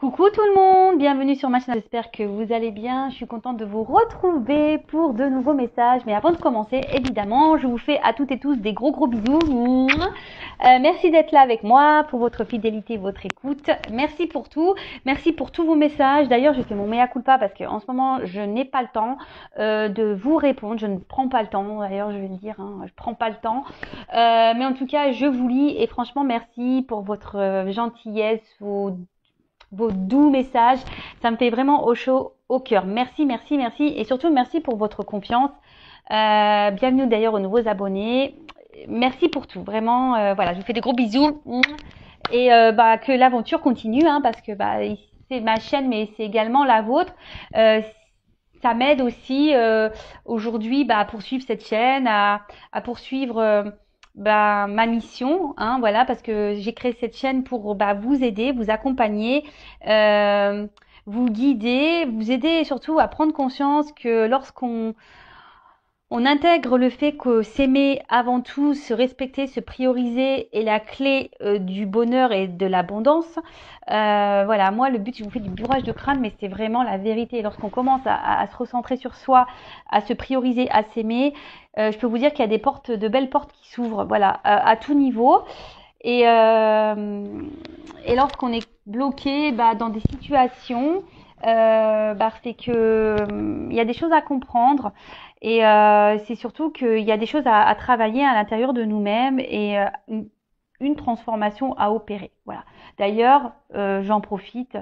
Coucou tout le monde, bienvenue sur ma chaîne, j'espère que vous allez bien. Je suis contente de vous retrouver pour de nouveaux messages. Mais avant de commencer, évidemment, je vous fais à toutes et tous des gros bisous. Merci d'être là avec moi, pour votre fidélité, votre écoute. Merci pour tout, merci pour tous vos messages. D'ailleurs, je fais mon mea culpa parce qu'en ce moment, je n'ai pas le temps de vous répondre. Je ne prends pas le temps, d'ailleurs, je vais le dire, je prends pas le temps. Mais en tout cas, je vous lis et franchement, merci pour votre gentillesse, vos doux messages, ça me fait vraiment au chaud au cœur. Merci et surtout merci pour votre confiance. Bienvenue d'ailleurs aux nouveaux abonnés. Merci pour tout, vraiment. Voilà, je vous fais des gros bisous et que l'aventure continue, parce que c'est ma chaîne, mais c'est également la vôtre. Ça m'aide aussi aujourd'hui à poursuivre cette chaîne, à poursuivre ma mission, voilà, parce que j'ai créé cette chaîne pour vous aider, vous accompagner, vous guider, vous aider surtout à prendre conscience que lorsqu'on intègre le fait que s'aimer avant tout, se respecter, se prioriser est la clé du bonheur et de l'abondance. Voilà, moi le but, je vous fais du bourrage de crâne, mais c'est vraiment la vérité. Lorsqu'on commence à se recentrer sur soi, à se prioriser, à s'aimer, je peux vous dire qu'il y a des portes, de belles portes qui s'ouvrent, voilà, à tout niveau. Et lorsqu'on est bloqué dans des situations, c'est que il y a des choses à comprendre et c'est surtout qu'il y a des choses à travailler à l'intérieur de nous-mêmes et une transformation à opérer. Voilà. D'ailleurs, j'en profite.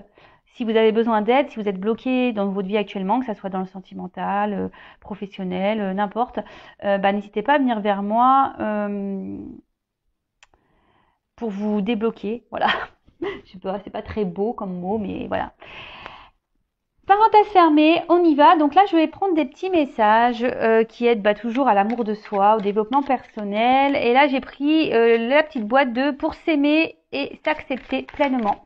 Si vous avez besoin d'aide, si vous êtes bloqué dans votre vie actuellement, que ce soit dans le sentimental, professionnel, n'importe, n'hésitez pas à venir vers moi pour vous débloquer. Voilà. Je sais pas, c'est pas très beau comme mot, mais voilà. Parenthèse fermée, on y va. Donc là, je vais prendre des petits messages qui aident toujours à l'amour de soi, au développement personnel. Et là, j'ai pris la petite boîte de pour s'aimer et s'accepter pleinement.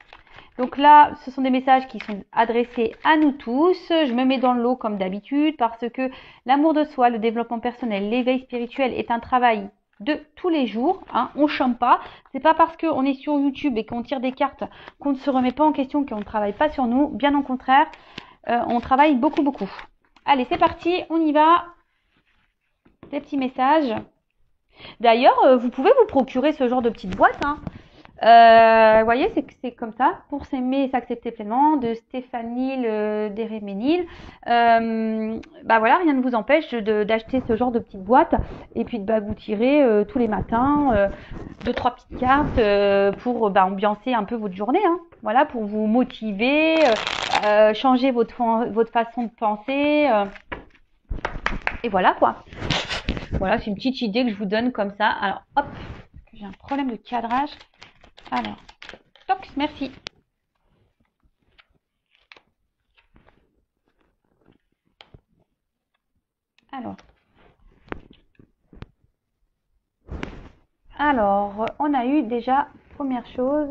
Donc là, ce sont des messages qui sont adressés à nous tous. Je me mets dans le lot comme d'habitude parce que l'amour de soi, le développement personnel, l'éveil spirituel est un travail de tous les jours, on chante pas. C'est pas parce qu'on est sur YouTube et qu'on tire des cartes qu'on ne se remet pas en question, qu'on ne travaille pas sur nous. Bien au contraire, on travaille beaucoup. Allez, c'est parti, on y va. Des petits messages. D'ailleurs, vous pouvez vous procurer ce genre de petite boîte. Vous voyez, c'est comme ça, pour s'aimer et s'accepter pleinement, de Stéphanie Deréménil. Voilà, rien ne vous empêche d'acheter ce genre de petite boîte et puis de vous tirer tous les matins 2-3 petites cartes pour ambiancer un peu votre journée. Voilà, pour vous motiver, changer votre façon de penser. Et voilà quoi. Voilà, c'est une petite idée que je vous donne comme ça. Alors, hop, j'ai un problème de cadrage. Alors, toc, merci. Alors, on a eu déjà, première chose,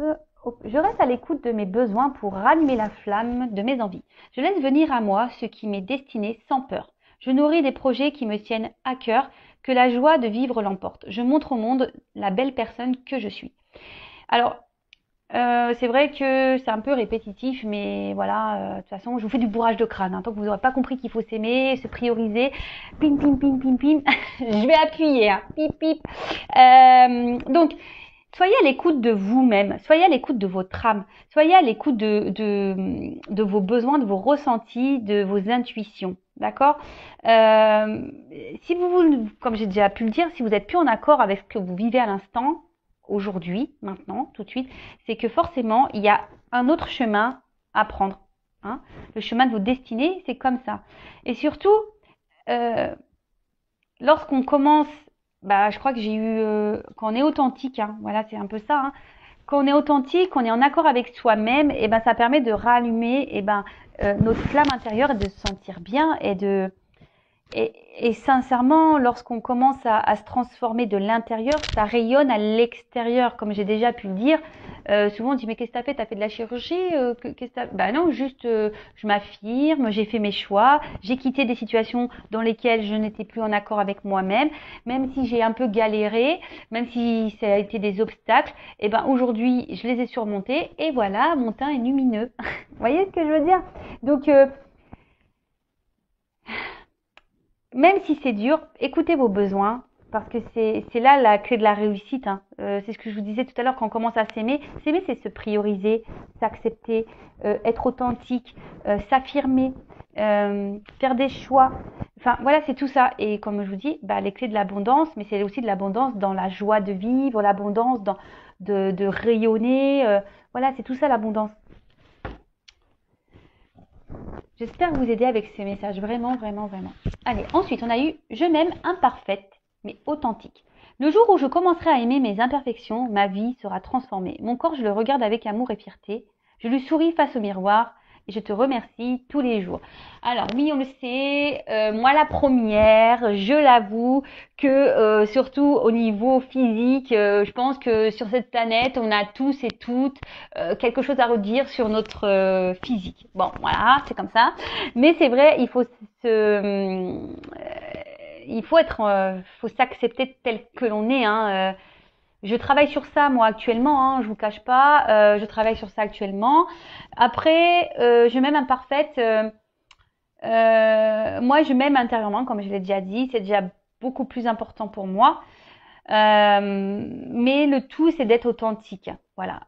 je reste à l'écoute de mes besoins pour rallumer la flamme de mes envies. Je laisse venir à moi ce qui m'est destiné sans peur. Je nourris des projets qui me tiennent à cœur, que la joie de vivre l'emporte. Je montre au monde la belle personne que je suis. Alors, c'est vrai que c'est un peu répétitif, mais voilà, de toute façon, je vous fais du bourrage de crâne. Tant que vous n'aurez pas compris qu'il faut s'aimer, se prioriser, pim, je vais appuyer, pip, pip. Donc, soyez à l'écoute de vous-même, soyez à l'écoute de votre âme, soyez à l'écoute de vos besoins, de vos ressentis, de vos intuitions. D'accord. Si vous, comme j'ai déjà pu le dire, si vous n'êtes plus en accord avec ce que vous vivez à l'instant, aujourd'hui, maintenant, tout de suite, c'est que forcément, il y a un autre chemin à prendre. Le chemin de vos destinées, c'est comme ça. Et surtout, lorsqu'on commence, je crois que j'ai eu, quand on est authentique, voilà, c'est un peu ça. Quand on est authentique, qu'on est en accord avec soi-même, et ça permet de rallumer notre flamme intérieure et de se sentir bien et de Et sincèrement, lorsqu'on commence à se transformer de l'intérieur, ça rayonne à l'extérieur, comme j'ai déjà pu le dire. Souvent on dit mais qu'est-ce que t'as fait? T'as fait de la chirurgie? Qu'est-ce que t'as... Bah non, juste je m'affirme, j'ai fait mes choix, j'ai quitté des situations dans lesquelles je n'étais plus en accord avec moi-même, même si j'ai un peu galéré, même si ça a été des obstacles, et ben aujourd'hui je les ai surmontés et voilà, mon teint est lumineux. Vous voyez ce que je veux dire? Donc même si c'est dur, écoutez vos besoins, parce que c'est là la clé de la réussite. Hein. C'est ce que je vous disais tout à l'heure, quand on commence à s'aimer. S'aimer, c'est se prioriser, s'accepter, être authentique, s'affirmer, faire des choix. Enfin, voilà, c'est tout ça. Et comme je vous dis, bah, les clés de l'abondance, mais c'est aussi de l'abondance dans la joie de vivre, l'abondance de rayonner. Voilà, c'est tout ça l'abondance. J'espère vous aider avec ces messages, vraiment, vraiment, vraiment. Allez, ensuite, on a eu « Je m'aime imparfaite, mais authentique ». Le jour où je commencerai à aimer mes imperfections, ma vie sera transformée. Mon corps, je le regarde avec amour et fierté. Je lui souris face au miroir et je te remercie tous les jours. Alors oui, on le sait, moi la première, je l'avoue que surtout au niveau physique, je pense que sur cette planète, on a tous et toutes quelque chose à redire sur notre physique. Bon, voilà, c'est comme ça. Mais c'est vrai, faut s'accepter tel que l'on est. Hein. Je travaille sur ça moi actuellement, hein, je vous cache pas. Je travaille sur ça actuellement. Après, je m'aime imparfaite. Moi, je m'aime intérieurement, comme je l'ai déjà dit. C'est déjà beaucoup plus important pour moi. Mais le tout, c'est d'être authentique. Voilà.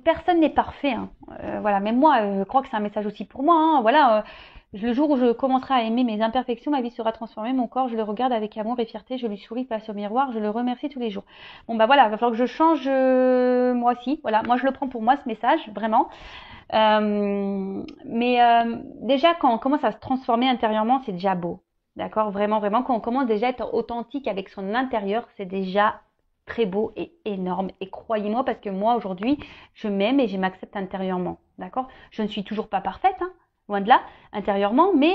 Personne n'est parfait. Hein. Voilà. Même moi, je crois que c'est un message aussi pour moi. Hein. Voilà. Le jour où je commencerai à aimer mes imperfections, ma vie sera transformée. Mon corps, je le regarde avec amour et fierté. Je lui souris face au miroir. Je le remercie tous les jours. Bon, bah voilà. Il va falloir que je change moi aussi. Voilà. Moi, je le prends pour moi, ce message, vraiment. Déjà, quand on commence à se transformer intérieurement, c'est déjà beau. D'accord? Vraiment, vraiment. Quand on commence déjà à être authentique avec son intérieur, c'est déjà très beau et énorme. Et croyez-moi, parce que moi, aujourd'hui, je m'aime et je m'accepte intérieurement. D'accord? Je ne suis toujours pas parfaite, hein, loin de là, intérieurement, mais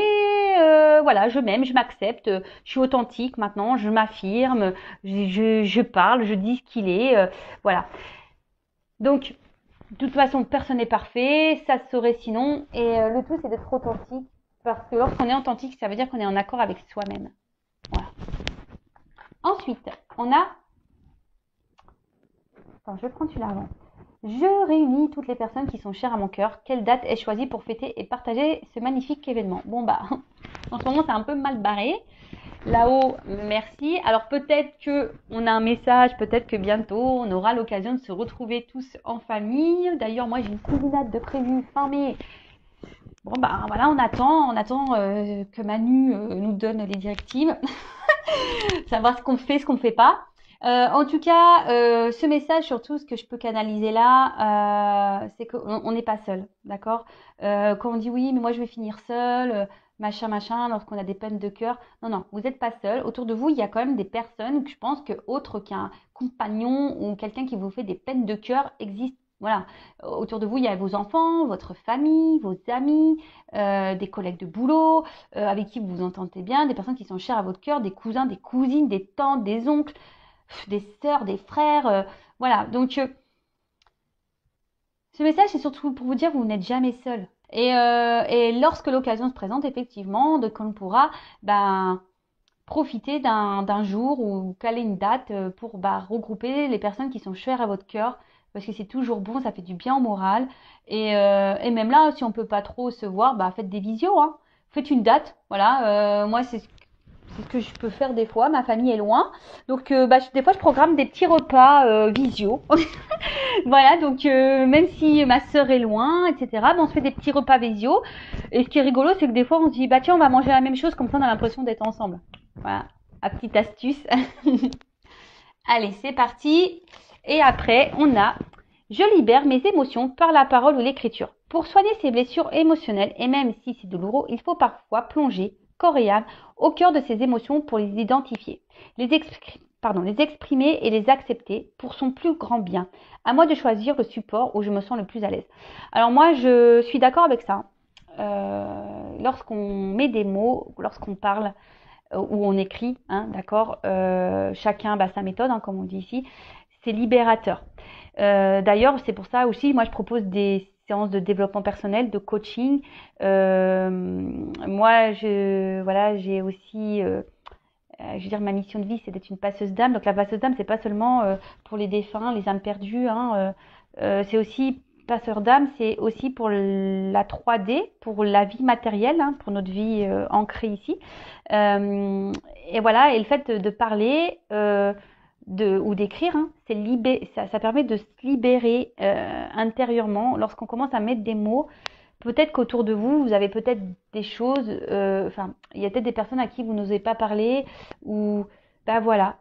voilà, je m'aime, je m'accepte, je suis authentique maintenant, je m'affirme, je parle, je dis ce qu'il est, voilà. Donc, de toute façon, personne n'est parfait, ça se saurait sinon, et le tout, c'est d'être authentique, parce que lorsqu'on est authentique, ça veut dire qu'on est en accord avec soi-même. Voilà. Ensuite, on a... Attends, je vais prendre celui-là avant. Je réunis toutes les personnes qui sont chères à mon cœur. Quelle date ai-je choisie pour fêter et partager ce magnifique événement? Bon bah, en ce moment c'est un peu mal barré. Là-haut, merci. Alors peut-être que on a un message, peut-être que bientôt on aura l'occasion de se retrouver tous en famille. D'ailleurs, moi j'ai une cousinade de prévu fin mai. Bon bah voilà, on attend que Manu nous donne les directives, savoir ce qu'on fait, ce qu'on ne fait pas. En tout cas, ce message, surtout, ce que je peux canaliser là, c'est qu'on n'est pas seul, d'accord? Quand on dit oui, mais moi je vais finir seul, machin, lorsqu'on a des peines de cœur. Non, non, vous n'êtes pas seul. Autour de vous, il y a quand même des personnes que je pense que autre qu'un compagnon ou quelqu'un qui vous fait des peines de cœur existent. Voilà, autour de vous, il y a vos enfants, votre famille, vos amis, des collègues de boulot, avec qui vous vous entendez bien, des personnes qui sont chères à votre cœur, des cousins, des cousines, des tantes, des oncles, des sœurs, des frères, voilà. Donc, ce message, c'est surtout pour vous dire que vous n'êtes jamais seul. Et lorsque l'occasion se présente, effectivement, de qu'on pourra, profiter d'un jour ou caler une date pour regrouper les personnes qui sont chères à votre cœur, parce que c'est toujours bon, ça fait du bien au moral. Et même là, si on peut pas trop se voir, faites des visios, hein. Faites une date, voilà. Moi, c'est ce que je peux faire des fois. Ma famille est loin, donc des fois je programme des petits repas visio. Voilà, donc même si ma sœur est loin, etc., on se fait des petits repas visio. Et ce qui est rigolo, c'est que des fois on se dit tiens, on va manger la même chose, comme ça on a l'impression d'être ensemble. Voilà, la petite astuce. Allez, c'est parti. Et après, on a je libère mes émotions par la parole ou l'écriture. Pour soigner ces blessures émotionnelles, et même si c'est douloureux, il faut parfois plonger corps et âme au cœur de ces émotions pour les identifier, les exprimer et les accepter pour son plus grand bien. À moi de choisir le support où je me sens le plus à l'aise. Alors moi, je suis d'accord avec ça. lorsqu'on met des mots, lorsqu'on parle ou on écrit, hein, d'accord, chacun sa méthode, hein, comme on dit ici, c'est libérateur. D'ailleurs, c'est pour ça aussi, moi je propose des séances de développement personnel, de coaching. Moi, j'ai aussi, je veux dire, ma mission de vie, c'est d'être une passeuse d'âme. Donc la passeuse d'âme, c'est pas seulement pour les défunts, les âmes perdues, hein, c'est aussi passeur d'âme, c'est aussi pour la 3D, pour la vie matérielle, hein, pour notre vie ancrée ici. Et voilà, et le fait de parler ou d'écrire, hein, ça permet de se libérer intérieurement lorsqu'on commence à mettre des mots. Peut-être qu'autour de vous, vous avez peut-être des choses, il y a peut-être des personnes à qui vous n'osez pas parler, ou voilà.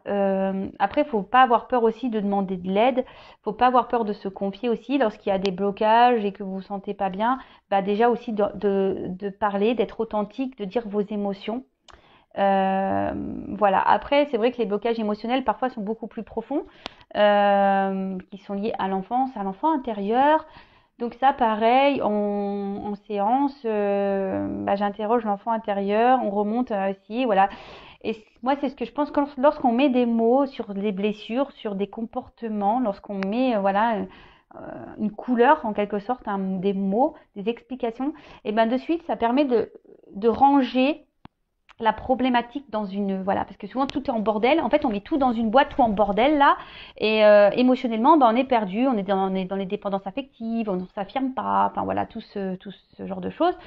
Après, faut pas avoir peur aussi de demander de l'aide, faut pas avoir peur de se confier aussi lorsqu'il y a des blocages et que vous vous sentez pas bien. Déjà aussi de parler, d'être authentique, de dire vos émotions. Voilà. Après, c'est vrai que les blocages émotionnels parfois sont beaucoup plus profonds, qui sont liés à l'enfance, à l'enfant intérieur. Donc ça, pareil, en séance, j'interroge l'enfant intérieur, on remonte aussi, voilà. Et moi, c'est ce que je pense, lorsqu'on met des mots sur les blessures, sur des comportements, lorsqu'on met, une couleur en quelque sorte, des mots, des explications, et de suite, ça permet de ranger la problématique dans parce que souvent tout est en bordel, en fait on met tout dans une boîte, tout en bordel là, et émotionnellement on est perdu, on est dans les dépendances affectives, on ne s'affirme pas, voilà, tout ce genre de choses.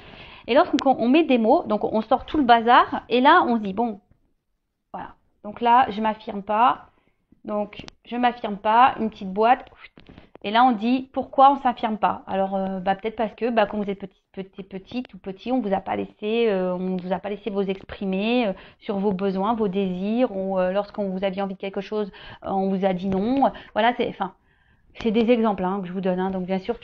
Et lorsqu'on met des mots, donc on sort tout le bazar, et là on se dit bon, voilà, donc là je m'affirme pas, une petite boîte. Et là, on dit pourquoi on s'affirme pas. Alors, peut-être parce que quand vous êtes petite ou petit, on vous a pas laissé vous exprimer sur vos besoins, vos désirs, ou lorsqu'on vous aviez envie de quelque chose, on vous a dit non. Voilà, c'est des exemples que je vous donne. Hein. Donc, bien sûr,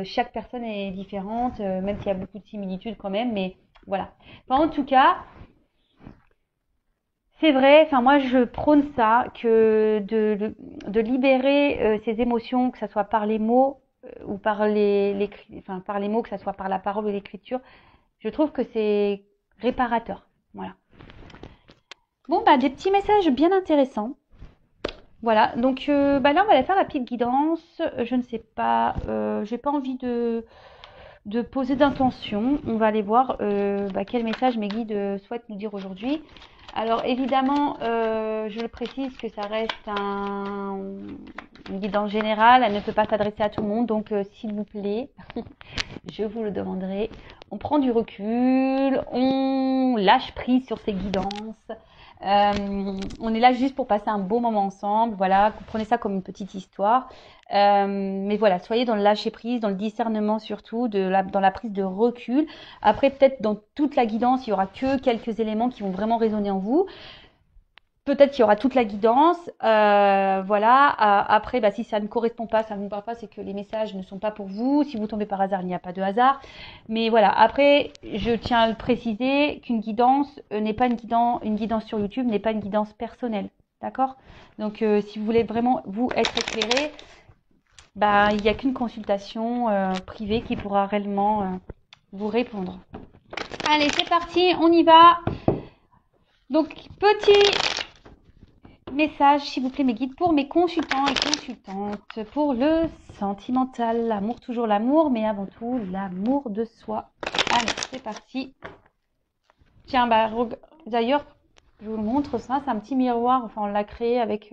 chaque personne est différente, même s'il y a beaucoup de similitudes quand même. Mais voilà. En tout cas, c'est vrai, moi je prône ça, que de libérer ces émotions, que ce soit par les mots ou par par les mots, que ce soit par la parole ou l'écriture, je trouve que c'est réparateur. Voilà. Bon, des petits messages bien intéressants. Voilà, donc là on va aller faire la petite guidance. Je ne sais pas, j'ai pas envie de poser d'intention. On va aller voir quel message mes guides souhaitent nous dire aujourd'hui. Alors évidemment, je le précise que ça reste une guidance générale, elle ne peut pas s'adresser à tout le monde, donc s'il vous plaît, je vous le demanderai, on prend du recul, on lâche prise sur ces guidances. On est là juste pour passer un beau moment ensemble, voilà, prenez ça comme une petite histoire. Mais voilà, soyez dans le lâcher prise, dans le discernement surtout, dans la prise de recul. Après, peut-être dans toute la guidance, il y aura que quelques éléments qui vont vraiment résonner en vous. Peut-être qu'il y aura toute la guidance, voilà. Après, si ça ne correspond pas, ça ne vous parle pas, c'est que les messages ne sont pas pour vous. Si vous tombez par hasard, il n'y a pas de hasard. Mais voilà. Après, je tiens à le préciser qu'une guidance n'est pas une guidance sur YouTube n'est pas une guidance personnelle, d'accord? Donc, si vous voulez vraiment vous être éclairé, il n'y a qu'une consultation privée qui pourra réellement vous répondre. Allez, c'est parti, on y va. Donc, petit message, s'il vous plaît, mes guides, pour mes consultants et consultantes, pour le sentimental, l'amour, toujours l'amour, mais avant tout, l'amour de soi. Allez, c'est parti. Tiens, d'ailleurs, je vous le montre, ça, c'est un petit miroir, on l'a créé avec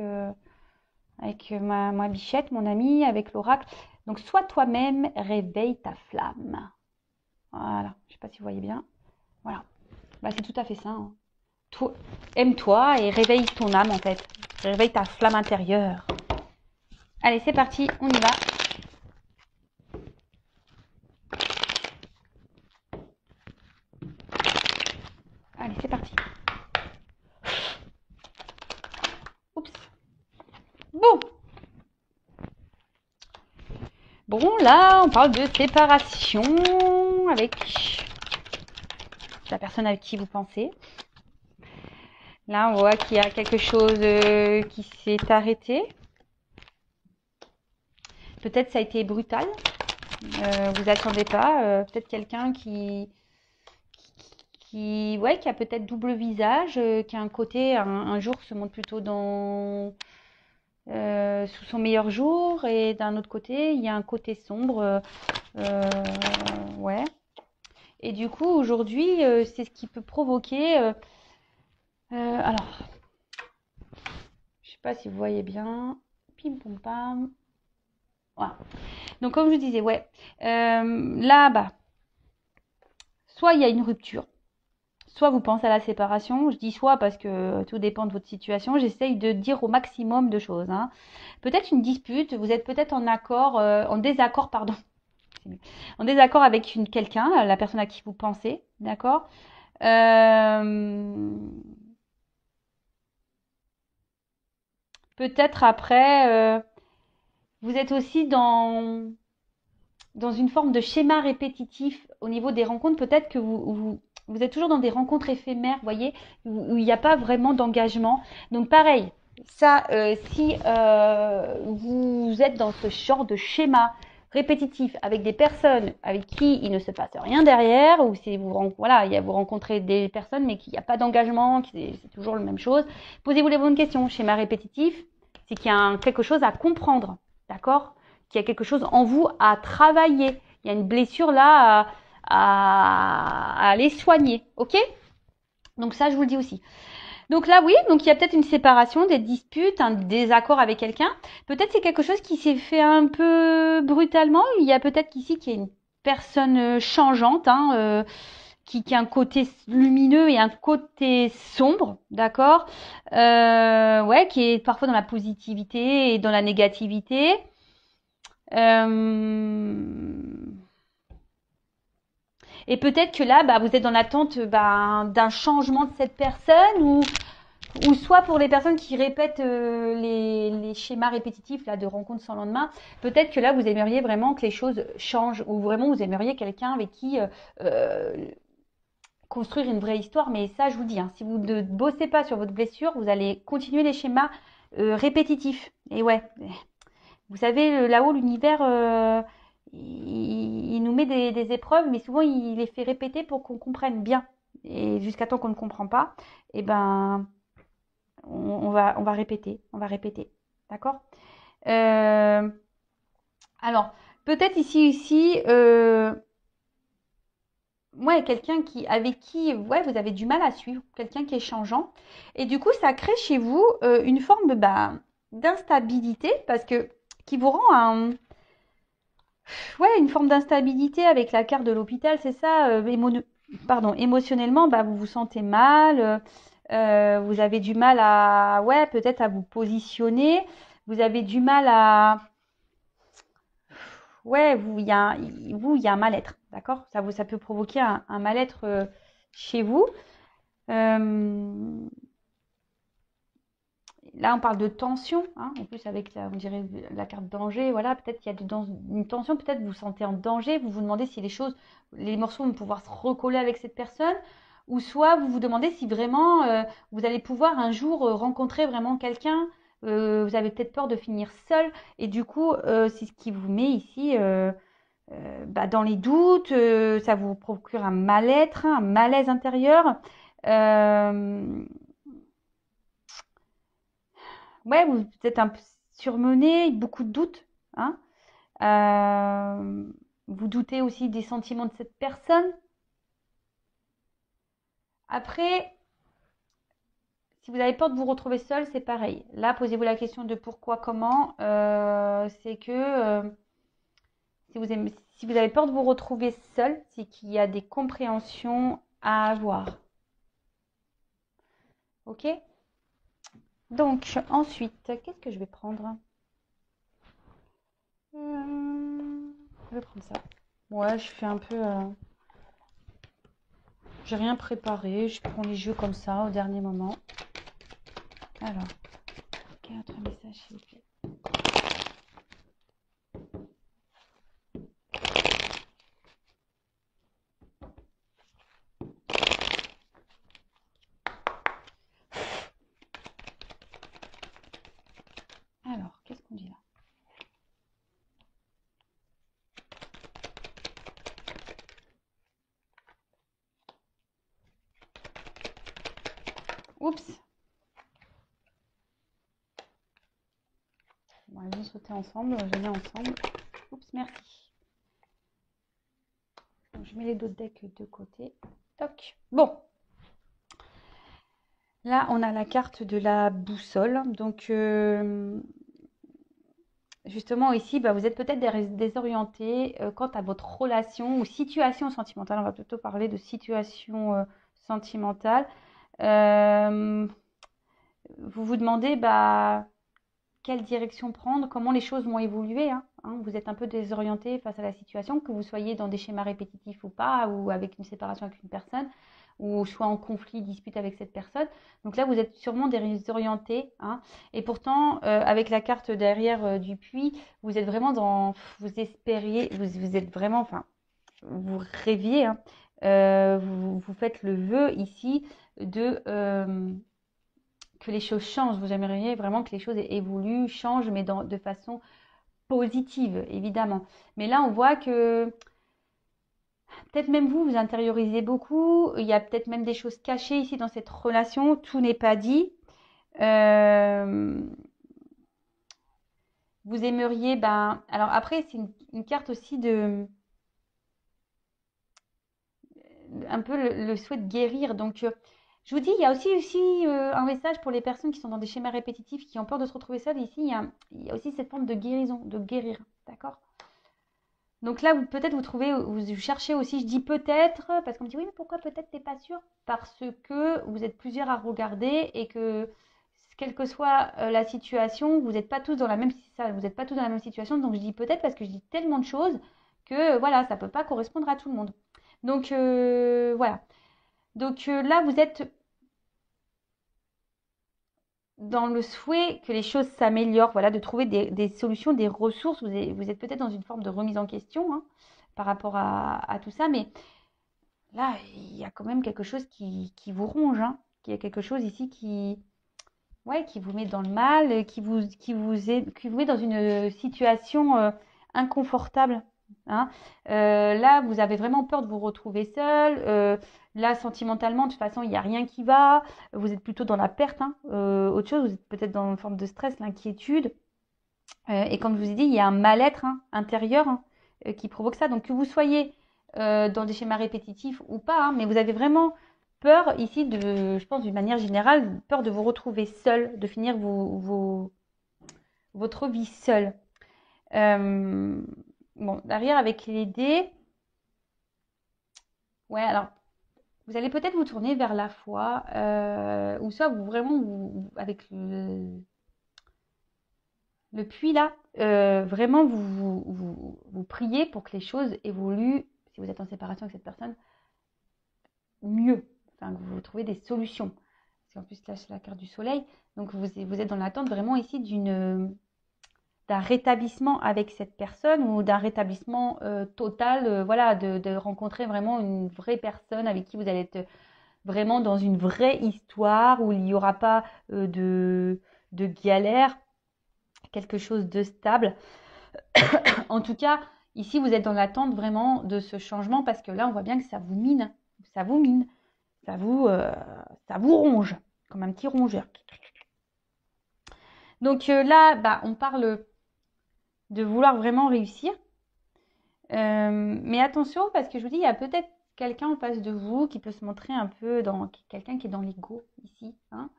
ma bichette, mon amie, avec l'oracle. Donc, sois toi-même, réveille ta flamme. Voilà, je sais pas si vous voyez bien. Voilà, c'est tout à fait ça. Hein. Aime-toi et réveille ton âme en fait. Réveille ta flamme intérieure. Allez, c'est parti, on y va. Allez, c'est parti. Oups. Bon, là, on parle de séparation avec la personne avec qui vous pensez. Là, on voit qu'il y a quelque chose qui s'est arrêté. Peut-être ça a été brutal. Vous attendez pas. Peut-être quelqu'un ouais, qui a peut-être double visage, qui a un côté, un jour se montre plutôt sous son meilleur jour, et d'un autre côté, il y a un côté sombre. Ouais. Et du coup, aujourd'hui, c'est ce qui peut provoquer. Alors, je sais pas si vous voyez bien. Pim pom pam. Voilà. Donc, comme je disais, ouais. Là, bah, soit il y a une rupture, soit vous pensez à la séparation. Je dis soit parce que tout dépend de votre situation. J'essaye de dire au maximum de choses, hein. Peut-être une dispute, vous êtes peut-être en désaccord, pardon. En désaccord avec quelqu'un, la personne à qui vous pensez, d'accord. Peut-être après, vous êtes aussi dans une forme de schéma répétitif au niveau des rencontres. Peut-être que vous êtes toujours dans des rencontres éphémères, vous voyez, où il n'y a pas vraiment d'engagement. Donc pareil, ça, si vous êtes dans ce genre de schéma répétitif avec des personnes avec qui il ne se passe rien derrière, ou si vous rencontrez des personnes mais qu'il n'y a pas d'engagement, c'est toujours la même chose, posez-vous les bonnes questions. Schéma répétitif, c'est qu'il y a quelque chose à comprendre, d'accord, qu'il y a quelque chose en vous à travailler. Il y a une blessure là à aller soigner, ok? Donc ça, je vous le dis aussi. Donc là, oui, donc il y a peut-être une séparation, des disputes, un désaccord avec quelqu'un. Peut-être c'est quelque chose qui s'est fait un peu brutalement. Il y a peut-être qu'ici qu'il y a une personne changeante, hein, qui a un côté lumineux et un côté sombre, d'accord, ouais, qui est parfois dans la positivité et dans la négativité. Et peut-être que là, bah, vous êtes dans l'attente d'un changement de cette personne, ou soit pour les personnes qui répètent les schémas répétitifs là, de rencontres sans lendemain, peut-être que là, vous aimeriez vraiment que les choses changent, ou vraiment vous aimeriez quelqu'un avec qui construire une vraie histoire. Mais ça, je vous dis, hein, si vous ne bossez pas sur votre blessure, vous allez continuer les schémas répétitifs. Et ouais, vous savez, là-haut, l'univers, il nous met des épreuves, mais souvent, il les fait répéter pour qu'on comprenne bien. Et jusqu'à temps qu'on ne comprend pas, eh ben, on va répéter, on va répéter. D'accord. Alors, peut-être ici, ouais, quelqu'un avec qui ouais, vous avez du mal à suivre, quelqu'un qui est changeant. Et du coup, ça crée chez vous une forme d'instabilité, parce que qui vous rend ouais, une forme d'instabilité avec la carte de l'hôpital, c'est ça. Émotionnellement, bah, vous vous sentez mal. Vous avez du mal ouais, peut-être à vous positionner. Vous avez du mal ouais, il y a un mal-être, d'accord? Ça peut provoquer un mal-être chez vous. Euh, Là, on parle de tension, hein, en plus avec on dirait la carte danger. Voilà, peut-être qu'il y a une tension, peut-être vous vous sentez en danger, vous vous demandez si les morceaux vont pouvoir se recoller avec cette personne, ou soit vous vous demandez si vraiment vous allez pouvoir un jour rencontrer vraiment quelqu'un. Vous avez peut-être peur de finir seul, et du coup, c'est ce qui vous met ici dans les doutes. Ça vous procure un mal-être, un malaise intérieur. Euh, ouais, vous êtes un peu surmené, beaucoup de doutes, hein. Euh, Vous doutez aussi des sentiments de cette personne. Après, si vous avez peur de vous retrouver seul, c'est pareil. Là, posez-vous la question de pourquoi, comment. C'est que si vous avez peur de vous retrouver seul, c'est qu'il y a des compréhensions à avoir. Ok? Donc, ensuite, qu'est-ce que je vais prendre? Je vais prendre ça. Ouais, je fais un peu. J'ai rien préparé, je prends les jeux comme ça au dernier moment. Alors, quel autre message s'il vous plaît? Alors, qu'est-ce qu'on dit là? Oups. Bon, ils vont sauter ensemble, je les mets ensemble. Oups, merci. Donc, je mets les deux decks de côté. Toc. Bon. Là, on a la carte de la boussole. Donc, justement, ici, bah, vous êtes peut-être désorienté quant à votre relation ou situation sentimentale. On va plutôt parler de situation sentimentale. Vous vous demandez bah, quelle direction prendre, comment les choses vont évoluer. Hein. Vous êtes un peu désorienté face à la situation, que vous soyez dans des schémas répétitifs ou pas, ou avec une séparation avec une personne, ou soit en conflit, dispute avec cette personne. Donc là, vous êtes sûrement désorienté. Hein. Et pourtant, avec la carte derrière du puits, vous êtes vraiment dans... Vous espériez, vous êtes vraiment... Enfin, vous rêviez. Hein. Vous faites le vœu ici de... que les choses changent. Vous aimeriez vraiment que les choses évoluent, changent, mais de façon positive, évidemment. Mais là, on voit que peut-être même vous intériorisez beaucoup. Il y a peut-être même des choses cachées ici dans cette relation. Tout n'est pas dit. Vous aimeriez, ben... Alors après, c'est une carte aussi de... Un peu le souhait de guérir. Donc... je vous dis, il y a aussi un message pour les personnes qui sont dans des schémas répétitifs, qui ont peur de se retrouver seules. Ici, il y a aussi cette forme de guérison, de guérir. D'accord? Donc là, peut-être vous cherchez aussi, je dis peut-être, parce qu'on me dit oui, mais pourquoi peut-être t'es pas sûr? Parce que vous êtes plusieurs à regarder et que quelle que soit la situation, vous n'êtes pas tous dans la même situation. Donc je dis peut-être parce que je dis tellement de choses que voilà, ça peut pas correspondre à tout le monde. Donc voilà. Donc là, vous êtes dans le souhait que les choses s'améliorent, voilà, de trouver des solutions, des ressources. Vous êtes peut-être dans une forme de remise en question hein, par rapport à tout ça, mais là, il y a quand même quelque chose qui vous ronge, hein, il y a quelque chose ici qui vous met dans le mal, qui vous met dans une situation inconfortable. Hein. Là, vous avez vraiment peur de vous retrouver seul. Là, sentimentalement, de toute façon, il n'y a rien qui va. Vous êtes plutôt dans la perte. Hein. Autre chose, vous êtes peut-être dans une forme de stress, l'inquiétude. Et comme je vous ai dit, il y a un mal-être hein, intérieur hein, qui provoque ça. Donc, que vous soyez dans des schémas répétitifs ou pas, hein, mais vous avez vraiment peur ici, je pense d'une manière générale, peur de vous retrouver seul, de finir votre vie seul. Bon, derrière avec les dés, ouais, alors vous allez peut-être vous tourner vers la foi, ou soit avec le puits là, vraiment vous priez pour que les choses évoluent, si vous êtes en séparation avec cette personne, mieux, enfin que vous trouvez des solutions. Parce qu'en plus là c'est la carte du soleil, donc vous êtes dans l'attente vraiment ici d'un rétablissement avec cette personne ou d'un rétablissement total, voilà, de rencontrer vraiment une vraie personne avec qui vous allez être vraiment dans une vraie histoire où il n'y aura pas de galère, quelque chose de stable. En tout cas, ici, vous êtes dans l'attente vraiment de ce changement parce que là, on voit bien que ça vous mine, ça vous mine, ça vous ronge, comme un petit rongeur. Donc là, bah, on parle de vouloir vraiment réussir. Mais attention, parce que je vous dis, il y a peut-être quelqu'un en face de vous qui peut se montrer un peu quelqu'un qui est dans l'ego ici. Hein,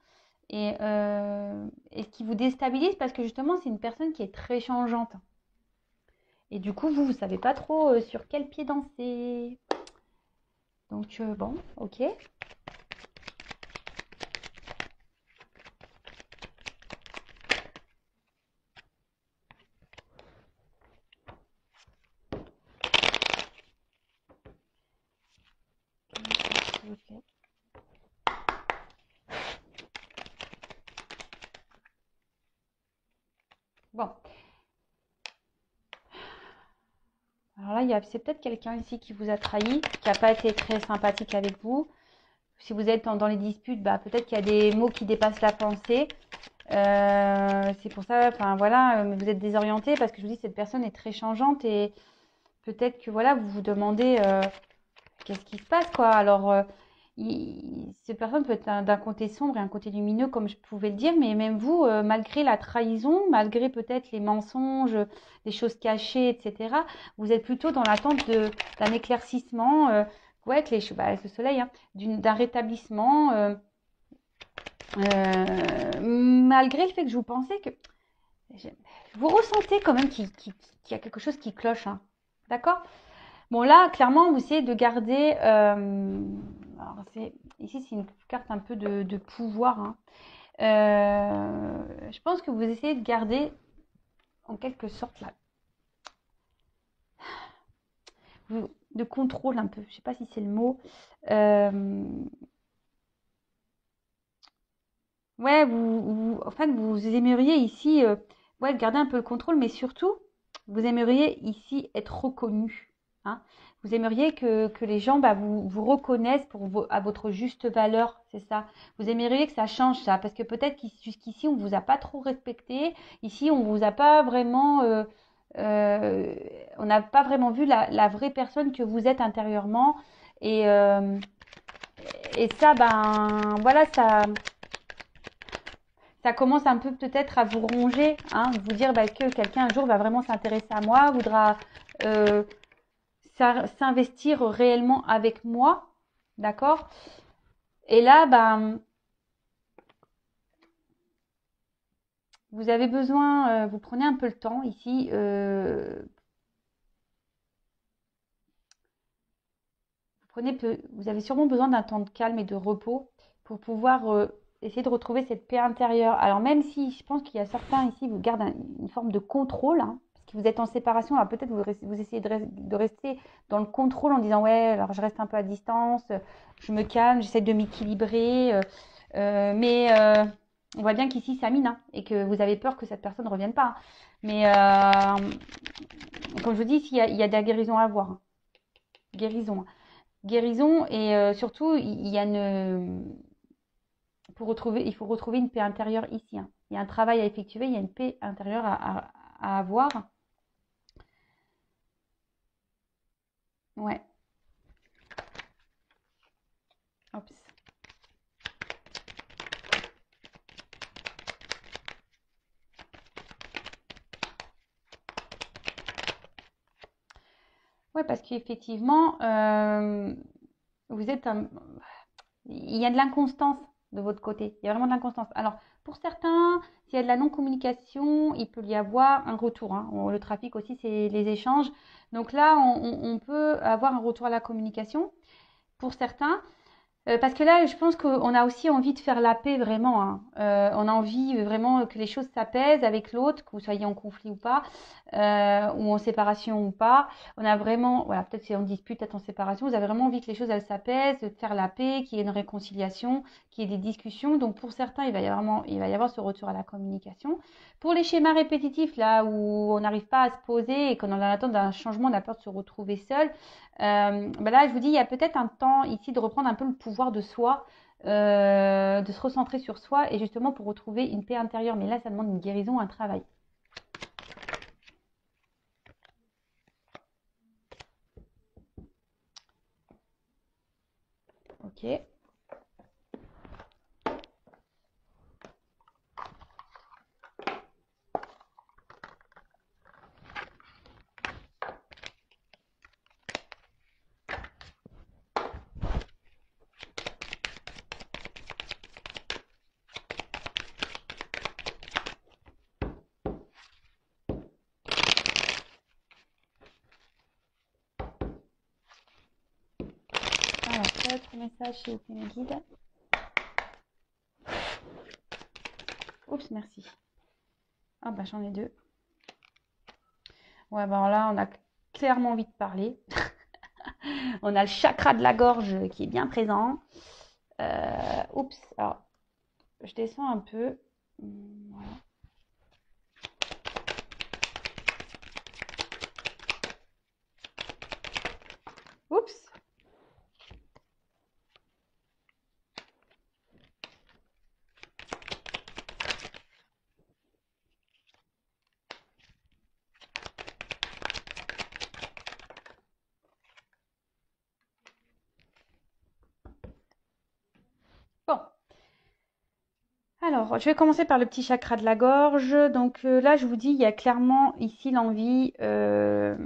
et qui vous déstabilise parce que justement, c'est une personne qui est très changeante. Et du coup, vous ne savez pas trop sur quel pied danser. Donc, bon, ok. Ok. Bon. Alors là, c'est peut-être quelqu'un ici qui vous a trahi, qui n'a pas été très sympathique avec vous. Si vous êtes dans les disputes, bah, peut-être qu'il y a des mots qui dépassent la pensée. C'est pour ça, enfin voilà, vous êtes désorienté parce que je vous dis, cette personne est très changeante et peut-être que voilà, vous vous demandez qu'est-ce qui se passe quoi. Alors cette personne peut être d'un côté sombre et un côté lumineux, comme je pouvais le dire, mais même vous, malgré la trahison, malgré peut-être les mensonges, les choses cachées, etc., vous êtes plutôt dans l'attente d'un éclaircissement, ouais, avec avec le soleil, hein, d'un rétablissement, malgré le fait que je vous pensais que vous ressentez quand même qu'il y a quelque chose qui cloche, hein, d'accord? Bon, là, clairement, vous essayez de garder. Alors, ici, c'est une carte un peu de pouvoir, hein. Je pense que vous essayez de garder, en quelque sorte, là, de contrôle un peu. Je ne sais pas si c'est le mot. Ouais, en fait, vous aimeriez ici, ouais, garder un peu le contrôle, mais surtout, vous aimeriez ici être reconnu, hein. Vous aimeriez que les gens vous reconnaissent à votre juste valeur, c'est ça. Vous aimeriez que ça change ça, parce que peut-être jusqu'ici, on ne vous a pas trop respecté. Ici, on vous a pas vraiment, euh, on n'a pas vraiment vu la vraie personne que vous êtes intérieurement. Et, euh, et ça, voilà, ça commence un peu peut-être à vous ronger, hein, vous dire que quelqu'un un jour va vraiment s'intéresser à moi, voudra euh, s'investir réellement avec moi, d'accord? Et là, vous avez besoin, vous prenez un peu le temps ici, vous avez sûrement besoin d'un temps de calme et de repos pour pouvoir essayer de retrouver cette paix intérieure. Alors même si je pense qu'il y a certains ici vous gardent une forme de contrôle, hein, parce que vous êtes en séparation, alors peut-être vous essayez de rester dans le contrôle en disant ouais, alors je reste un peu à distance, je me calme, j'essaie de m'équilibrer, mais on voit bien qu'ici ça mine, hein, et que vous avez peur que cette personne ne revienne pas, hein. Mais comme je vous dis, il y a de la guérison à avoir, hein. Guérison, hein. Guérison et surtout il y a il faut retrouver une paix intérieure ici, hein. Il y a un travail à effectuer, il y a une paix intérieure à avoir. Ouais. Oups. Ouais, parce qu'effectivement, vous êtes il y a de l'inconstance de votre côté. Il y a vraiment de l'inconstance. Alors, pour certains, s'il y a de la non-communication, il peut y avoir un retour, hein. Le trafic aussi, c'est les échanges. Donc là, on peut avoir un retour à la communication pour certains. Parce que là, je pense qu'on a aussi envie de faire la paix vraiment, hein. On a envie vraiment que les choses s'apaisent avec l'autre, que vous soyez en conflit ou pas, ou en séparation ou pas. On a vraiment, voilà, peut-être si on dispute, peut-être en séparation, vous avez vraiment envie que les choses elles s'apaisent, de faire la paix, qu'il y ait une réconciliation, qu'il y ait des discussions. Donc pour certains, il va y avoir ce retour à la communication. Pour les schémas répétitifs, là où on n'arrive pas à se poser et qu'on est en attente d'un changement, on a peur de se retrouver seul. Là, je vous dis, il y a peut-être un temps ici de reprendre un peu le pouvoir de soi, de se recentrer sur soi et justement pour retrouver une paix intérieure. Mais là, ça demande une guérison, un travail. Ok. Alors, autre message chez mes guides. Oups, merci. Ah bah j'en ai deux. Ouais, bah alors là, on a clairement envie de parler. On a le chakra de la gorge qui est bien présent. Oups, alors je descends un peu. Voilà. Oups. Alors, je vais commencer par le petit chakra de la gorge. Donc là, je vous dis, il y a clairement ici l'envie de,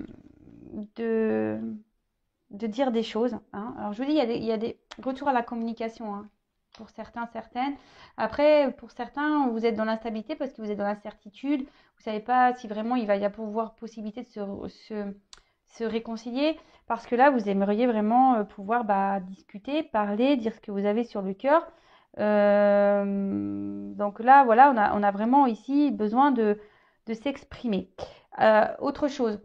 de dire des choses. Hein. Alors, je vous dis, il y a des retours à la communication, hein, pour certains, certaines. Après, pour certains, vous êtes dans l'instabilité parce que vous êtes dans l'incertitude. Vous ne savez pas si vraiment il va y avoir possibilité de se réconcilier. Parce que là, vous aimeriez vraiment pouvoir discuter, parler, dire ce que vous avez sur le cœur. Donc là, voilà, on a vraiment ici besoin de s'exprimer. Autre chose,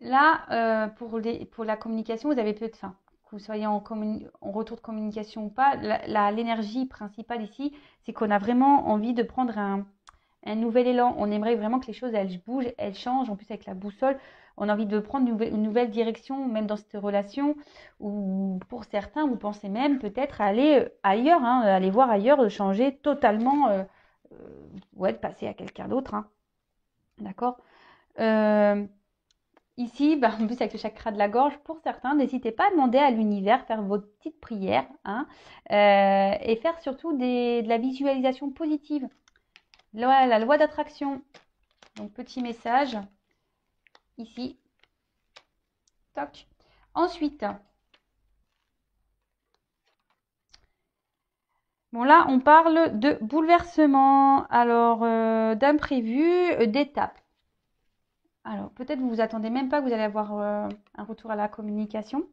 là, pour la communication, vous avez peut-être, enfin, que vous soyez en retour de communication ou pas, l'énergie principale ici, c'est qu'on a vraiment envie de prendre un nouvel élan. On aimerait vraiment que les choses, elles bougent, elles changent. En plus, avec la boussole, on a envie de prendre une nouvelle direction, même dans cette relation. Ou pour certains, vous pensez même peut-être aller ailleurs, hein, aller voir ailleurs, de changer totalement, ouais, de passer à quelqu'un d'autre. Hein. D'accord. Ici, en plus avec le chakra de la gorge, pour certains, n'hésitez pas à demander à l'univers, faire votre petite prière, hein, et faire surtout de la visualisation positive. La loi d'attraction. Donc, petit message ici. Toc. Ensuite, bon là, on parle de bouleversement, alors d'imprévu, d'étape. Alors, peut-être vous vous attendez même pas que vous allez avoir un retour à la communication.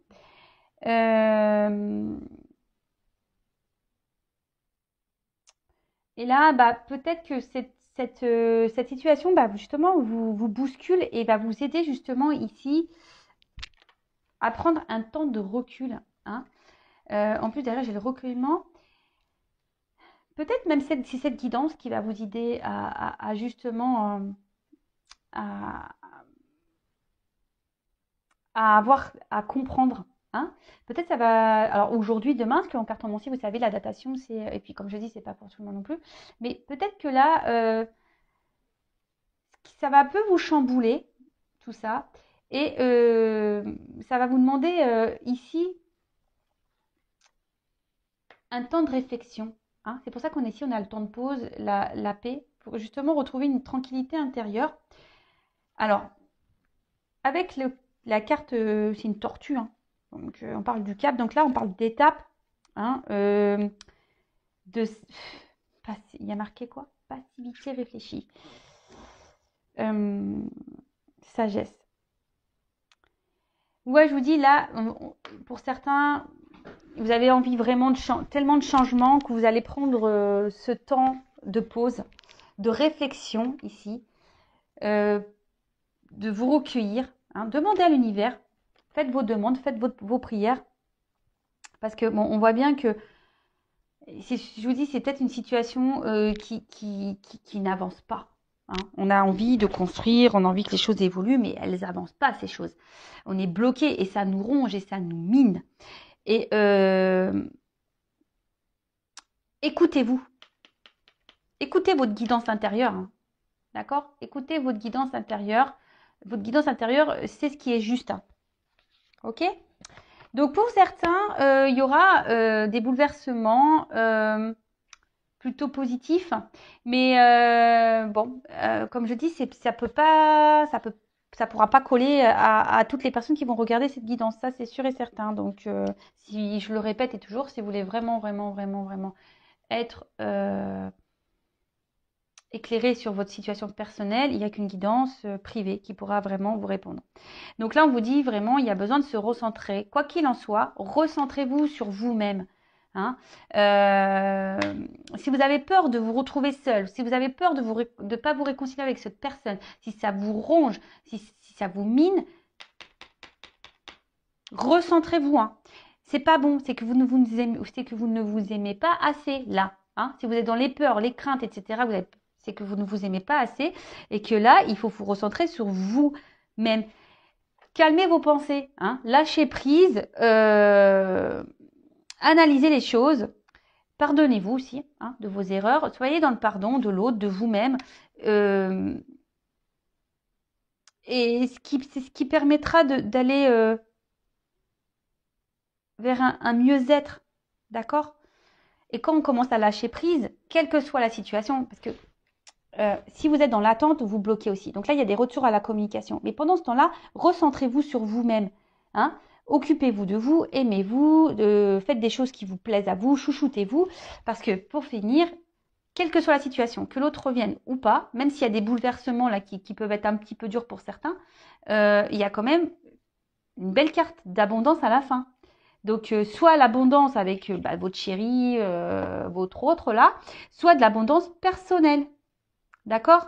Et là, peut-être que cette situation, justement, vous bouscule et va vous aider justement ici à prendre un temps de recul. Hein. En plus, derrière, j'ai le recueillement. Peut-être même c'est cette guidance qui va vous aider à justement à avoir, à comprendre. Hein. Peut-être ça va. Alors aujourd'hui, demain, parce qu'en cartomancie, vous savez, la datation, c'est. Et puis comme je dis, c'est pas pour tout le monde non plus. Mais peut-être que là, ça va un peu vous chambouler, tout ça. Et ça va vous demander ici un temps de réflexion. Hein. C'est pour ça qu'on est ici, on a le temps de pause, la paix, pour justement retrouver une tranquillité intérieure. Alors, avec la carte, c'est une tortue, hein. Donc on parle du cap, donc là on parle d'étape. Hein, il y a marqué quoi? Passivité réfléchie. Sagesse. Ouais, je vous dis là, pour certains, vous avez envie vraiment tellement de changements que vous allez prendre ce temps de pause, de réflexion ici, de vous recueillir, hein, demandez à l'univers, faites vos demandes, faites vos prières, parce que bon, on voit bien que, je vous dis, c'est peut-être une situation qui n'avance pas. Hein. On a envie de construire, on a envie que les choses évoluent, mais elles n'avancent pas, ces choses. On est bloqué et ça nous ronge et ça nous mine. Et écoutez-vous. Écoutez votre guidance intérieure. Hein. D'accord? Écoutez votre guidance intérieure. Votre guidance intérieure, c'est ce qui est juste. Hein. Ok? Donc pour certains, il y aura des bouleversements plutôt positifs. Mais bon, comme je dis, ça pourra pas coller à toutes les personnes qui vont regarder cette guidance. Ça, c'est sûr et certain. Donc, si je le répète et toujours, si vous voulez vraiment, vraiment, vraiment, vraiment être éclairé sur votre situation personnelle, il n'y a qu'une guidance privée qui pourra vraiment vous répondre. Donc là, on vous dit vraiment, il y a besoin de se recentrer. Quoi qu'il en soit, recentrez-vous sur vous-même. Hein. Si vous avez peur de vous retrouver seul, si vous avez peur de ne pas vous réconcilier avec cette personne, si ça vous ronge, si ça vous mine, recentrez-vous. Hein. C'est pas bon, c'est que vous ne vous aimez pas assez là. Hein. Si vous êtes dans les peurs, les craintes, etc., c'est que vous ne vous aimez pas assez et que là, il faut vous recentrer sur vous-même. Calmez vos pensées, hein, lâchez prise, analysez les choses, pardonnez-vous aussi hein, de vos erreurs, soyez dans le pardon de l'autre, de vous-même. Et c'est ce qui permettra d'aller vers un mieux-être, d'accord? Et quand on commence à lâcher prise, quelle que soit la situation, parce que si vous êtes dans l'attente, vous bloquez aussi. Donc là, il y a des retours à la communication. Mais pendant ce temps-là, recentrez-vous sur vous-même. Hein. Occupez-vous de vous, aimez-vous, faites des choses qui vous plaisent à vous, chouchoutez-vous. Parce que pour finir, quelle que soit la situation, que l'autre revienne ou pas, même s'il y a des bouleversements là qui peuvent être un petit peu durs pour certains, il y a quand même une belle carte d'abondance à la fin. Donc, soit l'abondance avec votre chéri, votre autre là, soit de l'abondance personnelle. D'accord?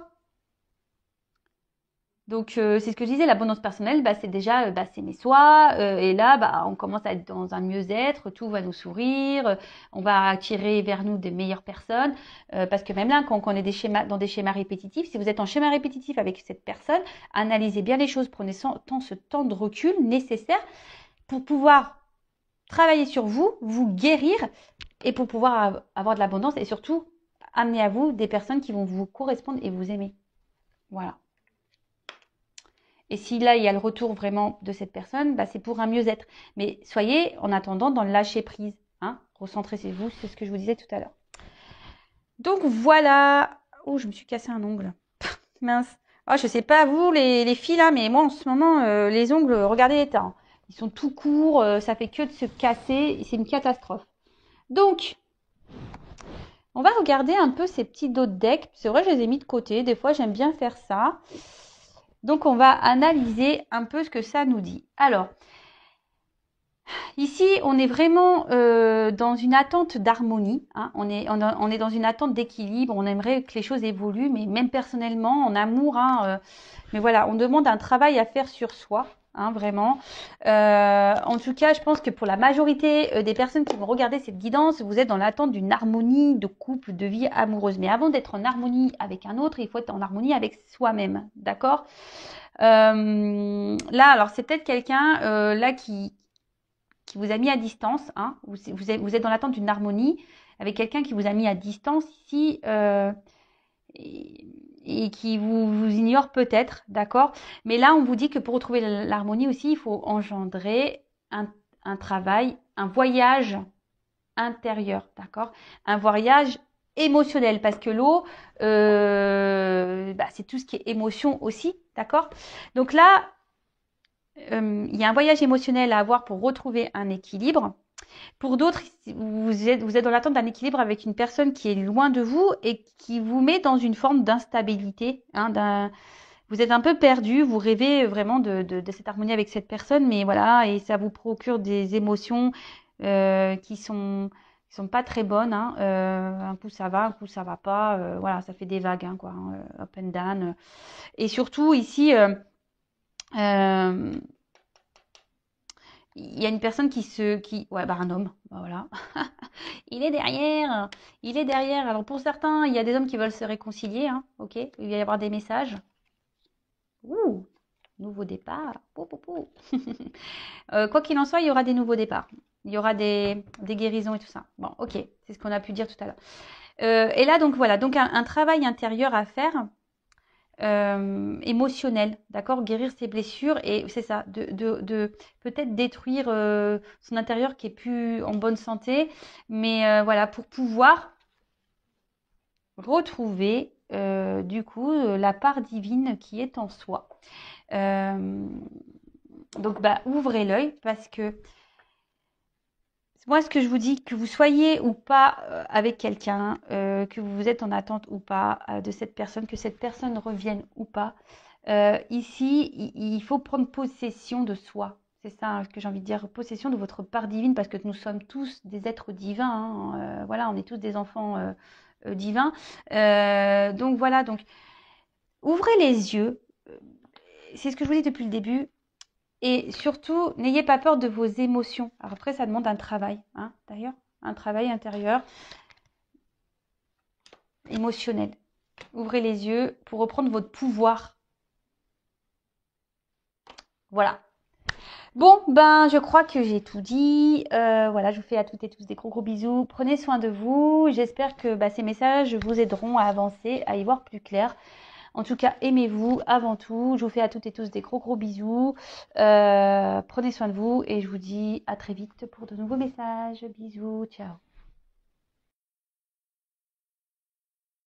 Donc, c'est ce que je disais, l'abondance personnelle, c'est déjà s'aimer soi. Et là, on commence à être dans un mieux-être, tout va nous sourire, on va attirer vers nous des meilleures personnes. Parce que même là, quand on est dans des schémas répétitifs, si vous êtes en schéma répétitif avec cette personne, analysez bien les choses, prenez ce temps de recul nécessaire pour pouvoir travailler sur vous, vous guérir et pour pouvoir avoir de l'abondance et surtout amener à vous des personnes qui vont vous correspondre et vous aimer. Voilà. Et si là, il y a le retour vraiment de cette personne, c'est pour un mieux-être. Mais soyez en attendant dans le lâcher prise. Hein. Recentrez-vous, c'est ce que je vous disais tout à l'heure. Donc voilà. Oh, je me suis cassé un ongle. Mince. Oh, je sais pas vous les filles là, mais moi en ce moment, les ongles, regardez l'état. Hein. Ils sont tout courts, ça fait que de se casser. C'est une catastrophe. Donc, on va regarder un peu ces petits dos de deck. C'est vrai, je les ai mis de côté. Des fois, j'aime bien faire ça. Donc, on va analyser un peu ce que ça nous dit. Alors, ici, on est vraiment dans une attente d'harmonie. Hein. On est dans une attente d'équilibre. On aimerait que les choses évoluent, mais même personnellement, en amour. Hein, mais voilà, on demande un travail à faire sur soi. Hein, vraiment. En tout cas, je pense que pour la majorité des personnes qui vont regarder cette guidance, vous êtes dans l'attente d'une harmonie de couple, de vie amoureuse. Mais avant d'être en harmonie avec un autre, il faut être en harmonie avec soi-même. D'accord? Là, alors c'est peut-être quelqu'un là qui vous a mis à distance. Hein, vous êtes dans l'attente d'une harmonie avec quelqu'un qui vous a mis à distance ici. Et qui vous ignore peut-être, d'accord? Mais là, on vous dit que pour retrouver l'harmonie aussi, il faut engendrer un travail, un voyage intérieur, d'accord? Un voyage émotionnel, parce que l'eau, c'est tout ce qui est émotion aussi, d'accord? Donc là, il y a un voyage émotionnel à avoir pour retrouver un équilibre. Pour d'autres, vous êtes dans l'attente d'un équilibre avec une personne qui est loin de vous et qui vous met dans une forme d'instabilité. Hein, vous êtes un peu perdu, vous rêvez vraiment de cette harmonie avec cette personne, mais voilà, et ça vous procure des émotions qui sont pas très bonnes. Hein. Un coup ça va, un coup ça va pas. Voilà, ça fait des vagues, hein, quoi, hein, up and down. Et surtout ici. Il y a une personne un homme, voilà. Il est derrière. Alors pour certains, il y a des hommes qui veulent se réconcilier, hein, ok. Il va y avoir des messages. Ouh, nouveau départ. Pou, pou, pou. Quoi qu'il en soit, il y aura des nouveaux départs. Il y aura des guérisons et tout ça. Bon, ok, c'est ce qu'on a pu dire tout à l'heure. Et là, donc voilà, donc un travail intérieur à faire. Émotionnel, d'accord, guérir ses blessures et c'est ça, de peut-être détruire son intérieur qui est plus en bonne santé, mais voilà, pour pouvoir retrouver du coup la part divine qui est en soi. Donc ouvrez l'œil parce que moi, ce que je vous dis, que vous soyez ou pas avec quelqu'un, que vous êtes en attente ou pas de cette personne, que cette personne revienne ou pas, ici, il faut prendre possession de soi. C'est ça hein, que j'ai envie de dire, possession de votre part divine, parce que nous sommes tous des êtres divins. Hein, voilà, on est tous des enfants divins. Donc voilà, donc ouvrez les yeux. C'est ce que je vous dis depuis le début. Et surtout, n'ayez pas peur de vos émotions. Alors après, ça demande un travail, hein, d'ailleurs, un travail intérieur, émotionnel. Ouvrez les yeux pour reprendre votre pouvoir. Voilà. Bon, je crois que j'ai tout dit. Voilà, je vous fais à toutes et tous des gros bisous. Prenez soin de vous. J'espère que ces messages vous aideront à avancer, à y voir plus clair. En tout cas, aimez-vous avant tout. Je vous fais à toutes et tous des gros bisous. Prenez soin de vous et je vous dis à très vite pour de nouveaux messages. Bisous, ciao.